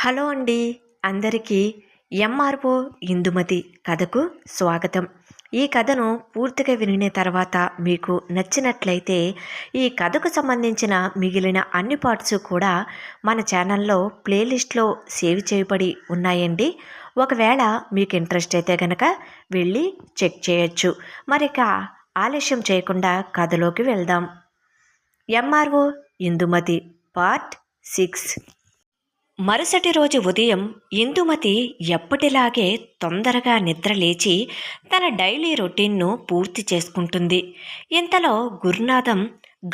Hello అండి, అందరికీ MRO Indumati కథకు స్వాగతం. ఈ కథను పూర్తిగా వినిన తర్వాత మీకు నచ్చినట్లయితే ఈ కథకు సంబంధించిన మిగిలిన అన్ని పార్ట్స్ కూడా మన ఛానల్లో ప్లేలిస్ట్లో సేవ్ చేయబడి ఉన్నాయండి. ఒకవేళ మీకు ఇంట్రెస్ట్ అయితే కనుక వెళ్ళి చెక్ చేయొచ్చు. మరిక ఆలస్యం చేయకుండా కథలోకి వెళ్దాం. MRO Indumati part 6. మరుసటి రోజు ఉదయం ఇందుమతి ఎప్పటిలాగే తొందరగా నిద్రలేచి తన డైలీ రొటీన్ను పూర్తి చేసుకుంటుంది. ఇంతలో గురునాథం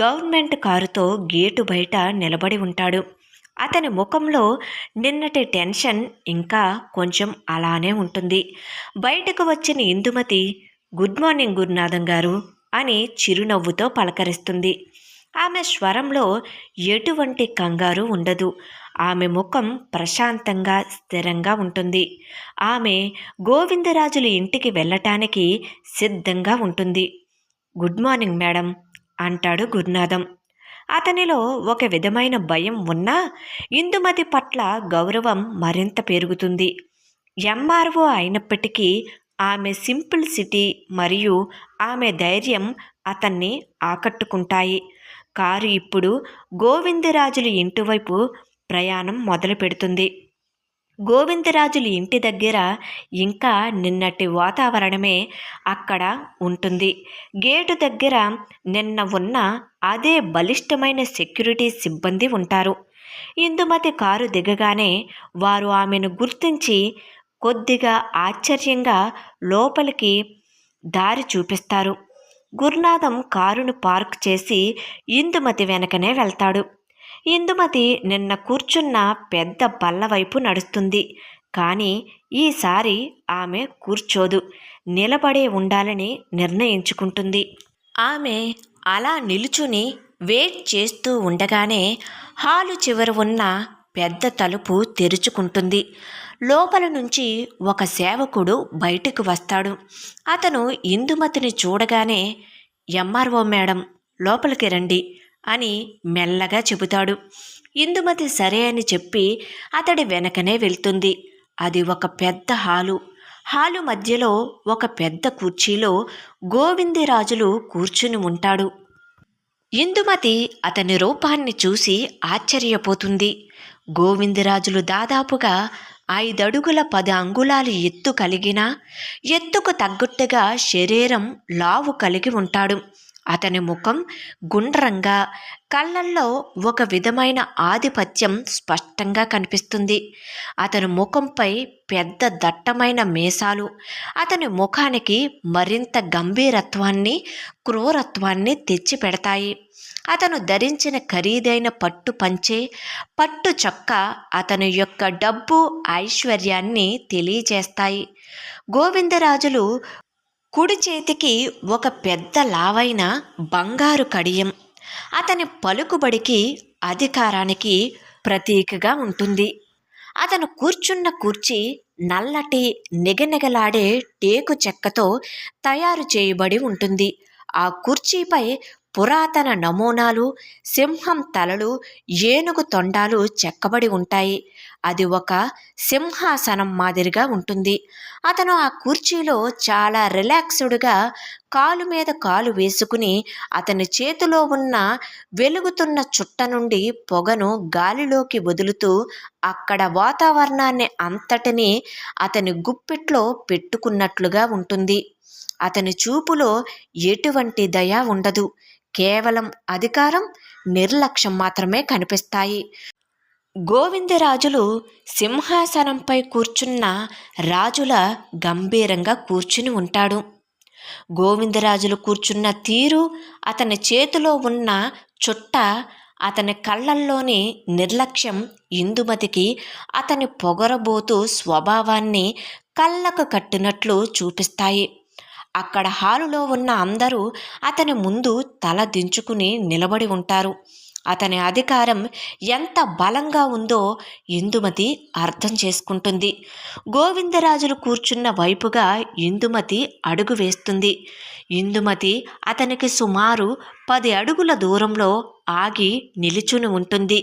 గవర్నమెంట్ కారుతో గేటు బయట నిలబడి ఉంటాడు. అతని ముఖంలో నిన్నటి టెన్షన్ ఇంకా కొంచెం అలానే ఉంటుంది. బయటకు వచ్చిన ఇందుమతి, గుడ్ మార్నింగ్ గురునాథం గారు అని చిరునవ్వుతో పలకరిస్తుంది. ఆమె స్వరంలో ఎటువంటి కంగారు ఉండదు. ఆమె ముఖం ప్రశాంతంగా స్థిరంగా ఉంటుంది. ఆమె గోవిందరాజుల ఇంటికి వెళ్ళటానికి సిద్ధంగా ఉంటుంది. గుడ్ మార్నింగ్ మేడం అంటాడు గురునాథం. అతనిలో ఒక విధమైన భయం ఉన్నా ఇందుమతి పట్ల గౌరవం మరింత పెరుగుతుంది. ఎంఆర్ఓ అయినప్పటికీ ఆమె సింప్లిసిటీ మరియు ఆమె ధైర్యం అతన్ని ఆకట్టుకుంటాయి. కారు ఇప్పుడు గోవిందరాజుల ఇంటివైపు ప్రయాణం మొదలు పెడుతుంది. గోవిందరాజుల ఇంటి దగ్గర ఇంకా నిన్నటి వాతావరణమే అక్కడ ఉంటుంది. గేటు దగ్గర నిన్న ఉన్న అదే బలిష్టమైన సెక్యూరిటీ సిబ్బంది ఉంటారు. ఇందుమతి కారు దిగగానే వారు ఆమెను గుర్తించి కొద్దిగా ఆశ్చర్యంగా లోపలికి దారి చూపిస్తారు. గురునాథం కారును పార్క్ చేసి ఇందుమతి వెనకనే వెళ్తాడు. ఇందుమతి నిన్న కూర్చున్న పెద్ద బల్ల వైపు నడుస్తుంది. కానీ ఈసారి ఆమె కూర్చోదు, నిలబడే ఉండాలని నిర్ణయించుకుంటుంది. ఆమె అలా నిలుచుని వెయిట్ చేస్తూ ఉండగానే హాలు చివర ఉన్న పెద్ద తలుపు తెరుచుకుంటుంది. లోపల నుంచి ఒక సేవకుడు బయటకు వస్తాడు. అతను ఇందుమతిని చూడగానే, ఎంఆర్ఓ మేడం లోపలికి రండి అని మెల్లగా చెబుతాడు. ఇందుమతి సరే అని చెప్పి అతడి వెనకనే వెళ్తుంది. అది ఒక పెద్ద హాలు మధ్యలో ఒక పెద్ద కుర్చీలో గోవిందరాజులు కూర్చుని ఉంటాడు. ఇందుమతి అతని రూపాన్ని చూసి ఆశ్చర్యపోతుంది. గోవిందరాజులు దాదాపుగా 5 అడుగుల 10 అంగుళాలు ఎత్తు కలిగిన, ఎత్తుకు తగ్గట్టుగా శరీరం లావు కలిగి ఉంటాడు. అతని ముఖం గుండ్రంగా, కళ్ళల్లో ఒక విధమైన ఆధిపత్యం స్పష్టంగా కనిపిస్తుంది. అతని ముఖంపై పెద్ద దట్టమైన మీసాలు అతని ముఖానికి మరింత గంభీరత్వాన్ని, క్రూరత్వాన్ని తెచ్చిపెడతాయి. అతను ధరించిన ఖరీదైన పట్టు పంచె, పట్టు చొక్కా అతని యొక్క డబ్బు, ఐశ్వర్యాన్ని తెలియజేస్తాయి. గోవిందరాజులు కుడి చేతికి ఒక పెద్ద లావైన బంగారు కడియం అతని పలుకుబడికి, అధికారానికి ప్రతీకగా ఉంటుంది. అతను కూర్చున్న కుర్చీ నల్లటి నిగనిగలాడే టేకు చెక్కతో తయారు చేయబడి ఉంటుంది. ఆ కుర్చీపై పురాతన నమూనాలు, సింహం తలలు, ఏనుగు తొండాలు చెక్కబడి ఉంటాయి. అది ఒక సింహాసనం మాదిరిగా ఉంటుంది. అతను ఆ కుర్చీలో చాలా రిలాక్స్డ్గా కాలు మీద కాలు వేసుకుని అతని చేతిలో ఉన్న వెలుగుతున్న చుట్ట నుండి పొగను గాలిలోకి వదులుతూ అక్కడ వాతావరణాన్ని అంతటినీ అతని గుప్పిట్లో పెట్టుకున్నట్లుగా ఉంటుంది. అతని చూపులో ఎటువంటి దయ ఉండదు. కేవలం అధికారం, నిర్లక్ష్యం మాత్రమే కనిపిస్తాయి. గోవిందరాజులు సింహాసనంపై కూర్చున్న రాజుల గంభీరంగా కూర్చుని ఉంటాడు. గోవిందరాజులు కూర్చున్న తీరు, అతని చేతిలో ఉన్న చుట్ట, అతని కళ్ళల్లోని నిర్లక్ష్యం ఇందుమతికి అతని పొగరబోతు స్వభావాన్ని కళ్ళకు కట్టినట్లు చూపిస్తాయి. అక్కడ హాలులో ఉన్న అందరూ అతని ముందు తల దించుకుని నిలబడి ఉంటారు. అతని అధికారం ఎంత బలంగా ఉందో ఇందుమతి అర్థం చేసుకుంటుంది. గోవిందరాజులు కూర్చున్న వైపుగా ఇందుమతి అడుగు వేస్తుంది. ఇందుమతి అతనికి సుమారు 10 అడుగుల దూరంలో ఆగి నిలుచుని ఉంటుంది.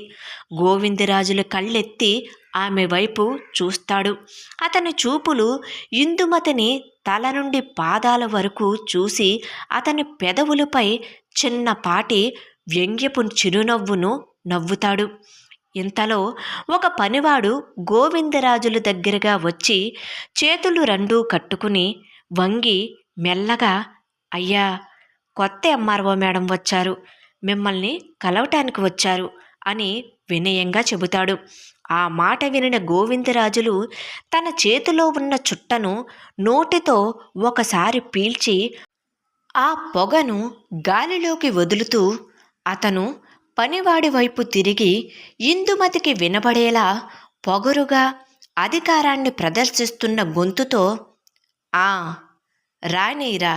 గోవిందరాజులు కళ్ళెత్తి ఆమె వైపు చూస్తాడు. అతని చూపులు ఇందుమతిని తల నుండి పాదాల వరకు చూసి అతని పెదవులపై చిన్నపాటి వ్యంగ్యపు చిరునవ్వును నవ్వుతాడు. ఇంతలో ఒక పనివాడు గోవిందరాజుల దగ్గరగా వచ్చి చేతులు రెండూ కట్టుకుని వంగి మెల్లగా, అయ్యా, కొత్త ఎంఆర్ఓ మేడం వచ్చారు, మిమ్మల్ని కలవటానికి వచ్చారు అని వినయంగా చెబుతాడు. ఆ మాట వినిన గోవిందరాజులు తన చేతిలో ఉన్న చుట్టను నోటితో ఒకసారి పీల్చి ఆ పొగను గాలిలోకి వదులుతూ అతను పనివాడి వైపు తిరిగి ఇందుమతికి వినబడేలా పొగరుగా అధికారాన్ని ప్రదర్శిస్తున్న గొంతుతో, ఆ రానీరా,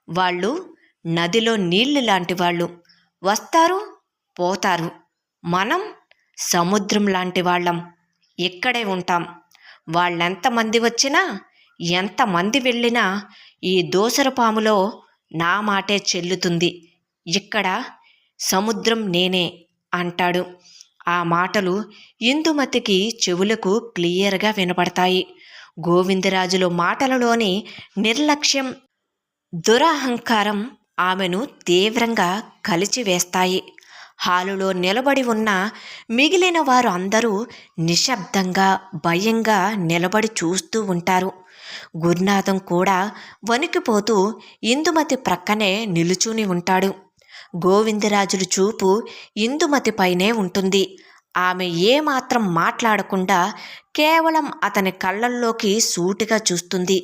వాళ్ళు నదిలో నీళ్లు లాంటి వాళ్ళు, వస్తారు పోతారు. మనం సముద్రం లాంటి వాళ్ళం, ఇక్కడే ఉంటాం. వాళ్ళెంతమంది వచ్చినా ఎంతమంది వెళ్ళినా ఈ దోసరపాములో నా మాటే చెల్లుతుంది. ఇక్కడ సముద్రం నేనే అంటాడు. ఆ మాటలు ఇందుమతికి చెవులకు క్లియర్గా వినపడతాయి. గోవిందరాజుల మాటలలోని నిర్లక్ష్యం, దురహంకారం ఆమెను తీవ్రంగా కలిచివేస్తాయి. హాలులో నిలబడి ఉన్న మిగిలిన వారు అందరూ నిశ్శబ్దంగా భయంగా నిలబడి చూస్తూ ఉంటారు. గురునాథం కూడా వణికిపోతూ ఇందుమతి ప్రక్కనే నిలుచుని ఉంటాడు. గోవిందరాజుల చూపు ఇందుమతిపైనే ఉంటుంది. ఆమె ఏమాత్రం మాట్లాడకుండా కేవలం అతని కళ్ళల్లోకి సూటిగా చూస్తుంది.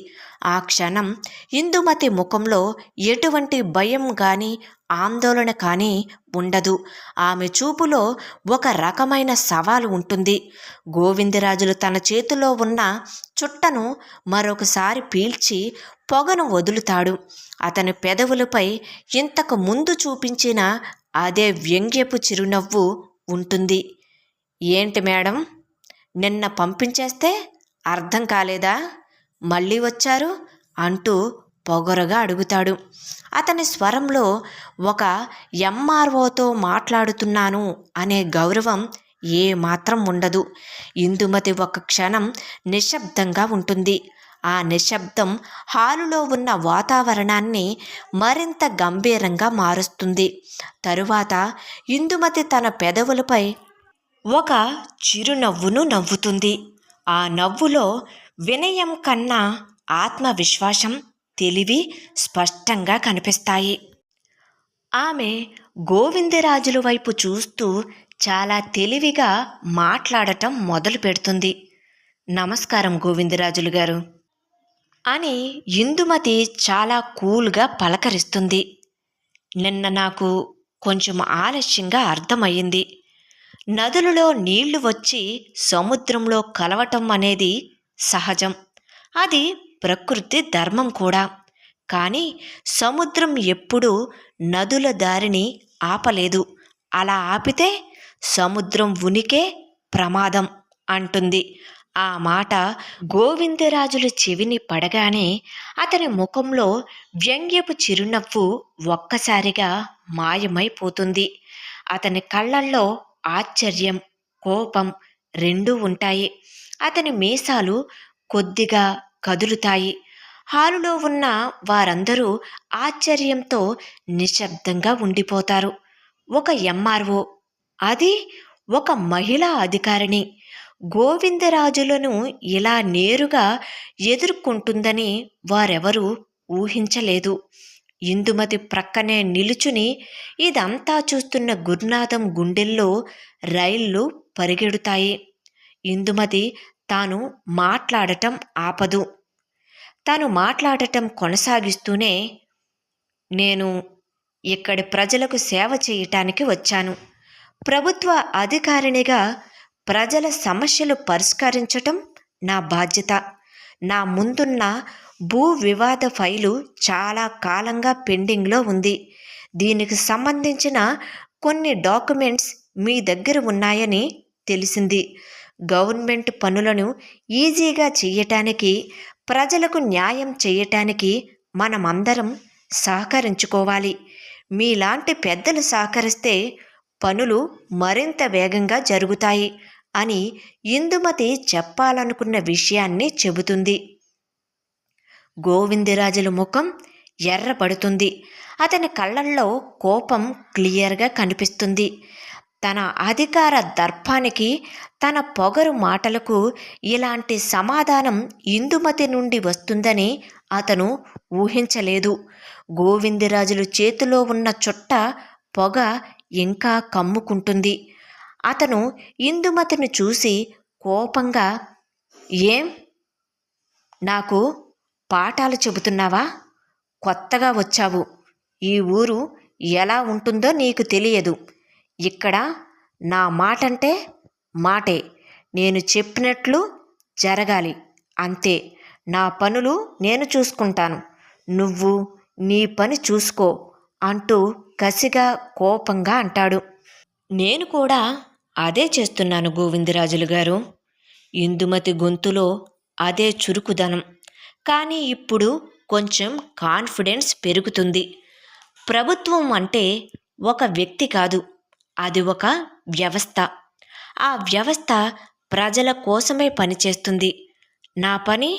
ఆ క్షణం ఇందుమతి ముఖంలో ఎటువంటి భయం కానీ ఆందోళన కానీ ఉండదు. ఆమె చూపులో ఒక రకమైన సవాలు ఉంటుంది. గోవిందరాజులు తన చేతిలో ఉన్న చుట్టను మరొకసారి పీల్చి పొగను వదులుతాడు. అతని పెదవులపై ఇంతకు ముందు చూపించిన అదే వ్యంగ్యపు చిరునవ్వు ఉంటుంది. ఏంటి మేడం, నిన్న పంపించేస్తే అర్థం కాలేదా, మళ్ళీ వచ్చారు అంటూ పొగరుగా అడుగుతాడు. అతని స్వరంలో ఒక ఎంఆర్ఓతో మాట్లాడుతున్నాను అనే గౌరవం ఏమాత్రం ఉండదు. ఇందుమతి ఒక క్షణం నిశ్శబ్దంగా ఉంటుంది. ఆ నిశ్శబ్దం హాలులో ఉన్న వాతావరణాన్ని మరింత గంభీరంగా మారుస్తుంది. తరువాత ఇందుమతి తన పెదవులపై ఒక చిరునవ్వును నవ్వుతుంది. ఆ నవ్వులో వినయం కన్నా ఆత్మవిశ్వాసం, తెలివి స్పష్టంగా కనిపిస్తాయి. ఆమె గోవిందరాజుల వైపు చూస్తూ చాలా తెలివిగా మాట్లాడటం మొదలు పెడుతుంది. నమస్కారం గోవిందరాజులు గారు అని ఇందుమతి చాలా కూల్గా పలకరిస్తుంది. నిన్న నాకు కొంచెం ఆలస్యంగా అర్థమయ్యింది. నదులలో నీళ్లు వచ్చి సముద్రంలో కలవటం అనేది సహజం, అది ప్రకృతి ధర్మం కూడా. కానీ సముద్రం ఎప్పుడూ నదుల దారిని ఆపలేదు. అలా ఆపితే సముద్రం ఉనికే ప్రమాదం అంటుంది. ఆ మాట గోవిందరాజుల చెవిని పడగానే అతని ముఖంలో వ్యంగ్యపు చిరునవ్వు ఒక్కసారిగా మాయమైపోతుంది. అతని కళ్ళల్లో ఆశ్చర్యం, కోపం రెండూ ఉంటాయి. అతని మీసాలు కొద్దిగా కదులుతాయి. హాలులో ఉన్న వారందరూ ఆశ్చర్యంతో నిశ్శబ్దంగా ఉండిపోతారు. ఒక ఎంఆర్ఓ, అది ఒక మహిళా అధికారిని, గోవిందరాజులను ఇలా నేరుగా ఎదుర్కొంటుందని వారెవరూ ఊహించలేదు. ఇందుమతి ప్రక్కనే నిలుచుని ఇదంతా చూస్తున్న గురునాథం గుండెల్లో రైళ్లు పరిగెడుతాయి. ఇందుమతి తాను మాట్లాడటం ఆపదు. తాను మాట్లాడటం కొనసాగిస్తూనే, నేను ఇక్కడి ప్రజలకు సేవ చేయటానికి వచ్చాను. ప్రభుత్వ అధికారినిగా ప్రజల సమస్యలు పరిష్కరించటం నా బాధ్యత. నా ముందున్న భూ వివాద ఫైలు చాలా కాలంగా పెండింగ్లో ఉంది. దీనికి సంబంధించిన కొన్ని డాక్యుమెంట్స్ మీ దగ్గర ఉన్నాయని తెలిసింది. గవర్నమెంట్ పనులను ఈజీగా చేయటానికి, ప్రజలకు న్యాయం చేయటానికి మనమందరం సహకరించుకోవాలి. మీలాంటి పెద్దలు సహకరిస్తే పనులు మరింత వేగంగా జరుగుతాయి అని ఇందుమతి చెప్పాలనుకున్న విషయాన్ని చెబుతుంది. గోవిందరాజుల ముఖం ఎర్రపడుతుంది. అతని కళ్ళల్లో కోపం క్లియర్గా కనిపిస్తుంది. తన అధికార దర్పానికి, తన పొగరు మాటలకు ఇలాంటి సమాధానం ఇందుమతి నుండి వస్తుందని అతను ఊహించలేదు. గోవిందరాజుల చేతిలో ఉన్న చుట్ట పొగ ఇంకా కమ్ముకుంటుంది. అతను ఇందుమతిని చూసి కోపంగా, ఏం నాకు పాఠాలు చెబుతున్నావా? కొత్తగా వచ్చావు. ఈ ఊరు ఎలా ఉంటుందో నీకు తెలియదు. ఇక్కడ నా మాటంటే మాటే. నేను చెప్పినట్లు జరగాలి, అంతే. నా పనులు నేను చూసుకుంటాను, నువ్వు నీ పని చూసుకో అంటూ కసిగా కోపంగా అంటాడు. నేను కూడా అదే చేస్తున్నాను గోవిందరాజులు గారు. ఇందుమతి గొంతులో అదే చురుకుదనం. కానీ ఇప్పుడు కొంచెం కాన్ఫిడెన్స్ పెరుగుతుంది. ప్రభుత్వం అంటే ఒక వ్యక్తి కాదు, అది ఒక వ్యవస్థ. ఆ వ్యవస్థ ప్రజల కోసమే పనిచేస్తుంది. నా పని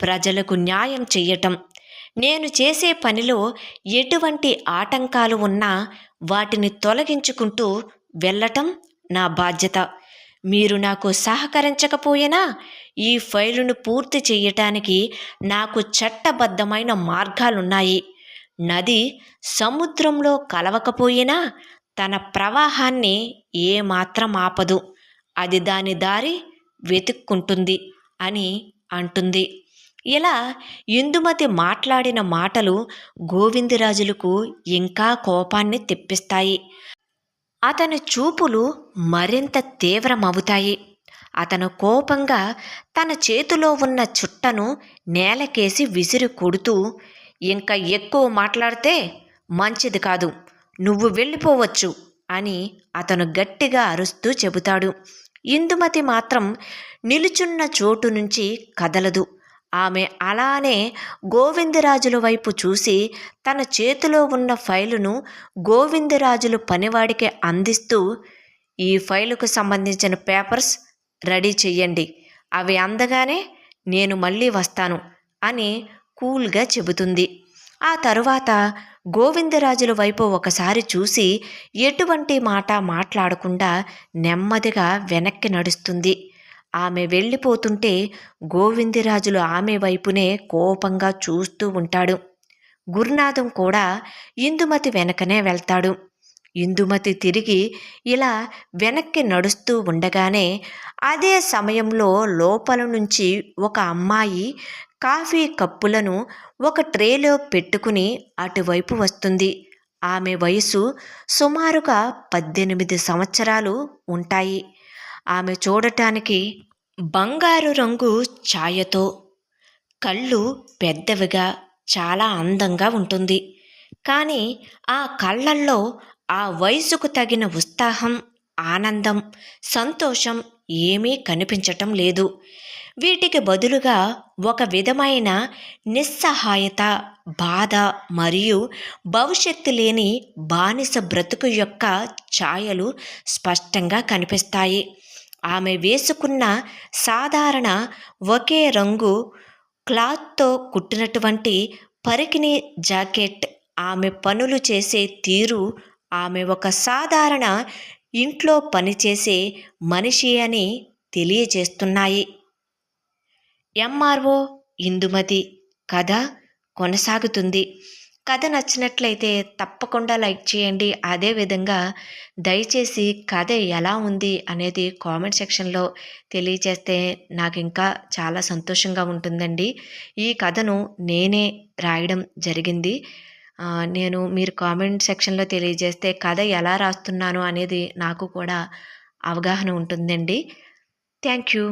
ప్రజలకు న్యాయం చెయ్యటం. నేను చేసే పనిలో ఎటువంటి ఆటంకాలు ఉన్నా వాటిని తొలగించుకుంటూ వెళ్ళటం నా బాధ్యత. మీరు నాకు సహకరించకపోయినా ఈ ఫైలును పూర్తి చేయటానికి నాకు చట్టబద్ధమైన మార్గాలున్నాయి. నది సముద్రంలో కలవకపోయినా తన ప్రవాహాన్ని ఏమాత్రం ఆపదు. అది దాని దారి వెతుక్కుంటుంది అని అంటుంది. ఇలా ఇందుమతి మాట్లాడిన మాటలు గోవిందరాజులకు ఇంకా కోపాన్ని తెప్పిస్తాయి. అతని చూపులు మరింత తీవ్రమవుతాయి. అతను కోపంగా తన చేతిలో ఉన్న చుట్టను నేలకేసి విసిరి కొడుతూ, ఇంకా ఎక్కువ మాట్లాడితే మంచిది కాదు, నువ్వు వెళ్ళిపోవచ్చు అని అతను గట్టిగా అరుస్తూ చెబుతాడు. ఇందుమతి మాత్రం నిలుచున్న చోటు నుంచి కదలదు. ఆమె అలానే గోవిందరాజుల వైపు చూసి తన చేతిలో ఉన్న ఫైలును గోవిందరాజులు పనివాడికి అందిస్తూ, ఈ ఫైలుకు సంబంధించిన పేపర్స్ రెడీ చెయ్యండి, అవి అందగానే నేను మళ్ళీ వస్తాను అని కూల్గా చెబుతుంది. ఆ తరువాత గోవిందరాజుల వైపు ఒకసారి చూసి ఎటువంటి మాట మాట్లాడకుండా నెమ్మదిగా వెనక్కి నడుస్తుంది. ఆమె వెళ్ళిపోతుంటే గోవిందరాజులు ఆమె వైపునే కోపంగా చూస్తూ ఉంటాడు. గురునాథం కూడా ఇందుమతి వెనకనే వెళ్తాడు. ఇందుమతి తిరిగి ఇలా వెనక్కి నడుస్తూ ఉండగానే అదే సమయంలో లోపల నుంచి ఒక అమ్మాయి కాఫీ కప్పులను ఒక ట్రేలో పెట్టుకుని అటువైపు వస్తుంది. ఆమె వయసు సుమారుగా 18 సంవత్సరాలు ఉంటాయి. ఆమె చూడటానికి బంగారు రంగు ఛాయతో, కళ్ళు పెద్దవిగా చాలా అందంగా ఉంటుంది. కానీ ఆ కళ్ళల్లో ఆ వయసుకు తగిన ఉత్సాహం, ఆనందం, సంతోషం ఏమీ కనిపించటం లేదు. వీటికి బదులుగా ఒక విధమైన నిస్సహాయత, బాధ మరియు భవిష్యత్తు లేని బానిస బ్రతుకు యొక్క ఛాయలు స్పష్టంగా కనిపిస్తాయి. ఆమె వేసుకున్న సాధారణ ఒకే రంగు క్లాత్తో కుట్టినటువంటి పరికిణి జాకెట్, ఆమె పనులు చేసే తీరు ఆమె ఒక సాధారణ ఇంట్లో పనిచేసే మనిషి అని తెలియజేస్తున్నాయి. ఎంఆర్ఓ ఇందుమతి కథ కొనసాగుతుంది. కథ నచ్చినట్లయితే తప్పకుండా లైక్ చేయండి. అదేవిధంగా దయచేసి కథ ఎలా ఉంది అనేది కామెంట్ సెక్షన్లో తెలియజేస్తే నాకు ఇంకా చాలా సంతోషంగా ఉంటుందండి. ఈ కథను నేనే రాయడం జరిగింది. మీరు కామెంట్ సెక్షన్లో తెలియజేస్తే కథ ఎలా రాస్తున్నాను అనేది నాకు కూడా అవగాహన ఉంటుందండి. Thank you.